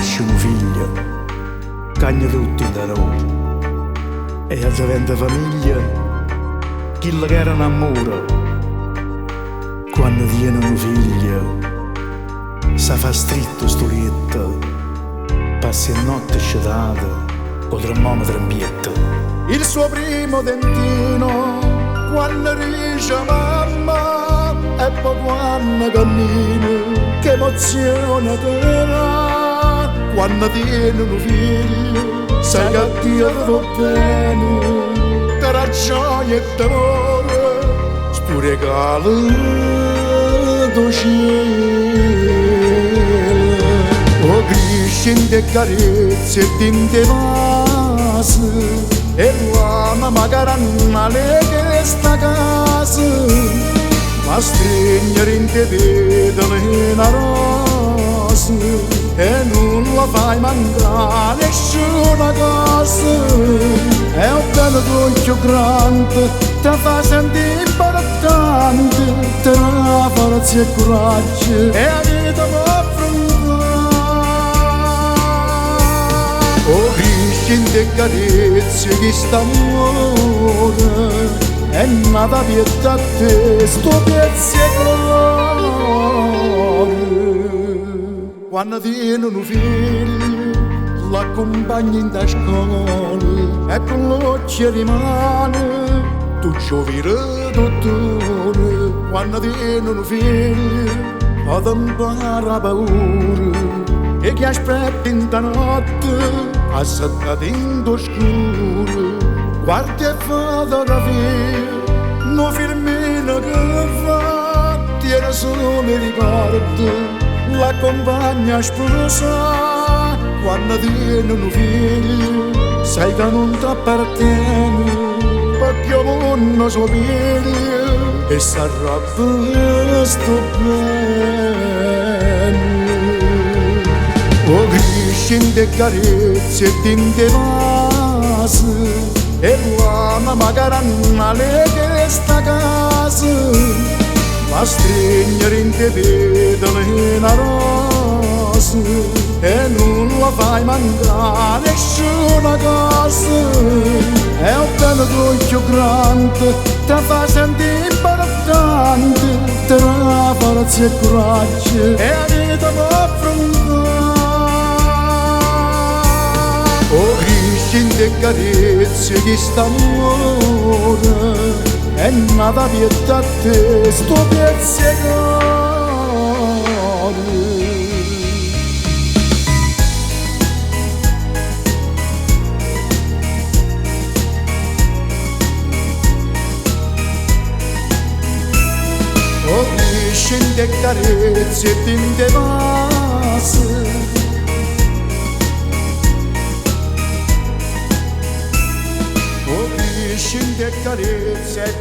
nasce un figlio, cagna tutti da noi, e diventa famiglia, chi che era un amore, quando viene un figlio, sa fa stritto sto letto, passi a notte sciatata, o tremamo trambietta. Il suo primo dentino, quando dice mamma, e poi quando cammina, che emozione terrà, quando tiene un figlio, sai che Dio va bene, tra gioia e dolore, sto regalo do cielo. O crescente e carezze e tinte vase, e l'uomo magari non le che sta casa, ma stringere in te pedale una rosa, e non la fai mancare nessuna cosa. È un bello dolce grande, ti fa sentire importante, ti dà forza e coraggio, e la vita può affrontare. Oh crescente e carezze che sta amore, è nata pietà a te, sto pezzo e cuore. Quando tiene un figlio, l'accompagni in da scuola, e con l'occhio rimane, tu giovirà dottore. Quando tiene un figlio, ad impara paura, e chi aspetta in da notte, assettato in d'oscuro, guardi e fotografia, non filmino che fa, tiene solo i ricordi, l'accompagna a sposa. Quando tiene un figlio, sai che non ti appartiene, perché non so figlio, e s'arrabbia sto bene. O crescente e carezze e tinte vase, e l'uomo magari non le che sta casa, ma stringere in te pedale una rosa, e non la fai mancare nessuna cosa. È un bello dolce grande, ti fa sentire importante, ti dà forza e coraggio, e la vita può affrontare. Oh crescente e carezze che sta amore, è nata pietà a te, sto pezzo e cuore. Oh crescente e carezze e tinte vase, crescente e carezze e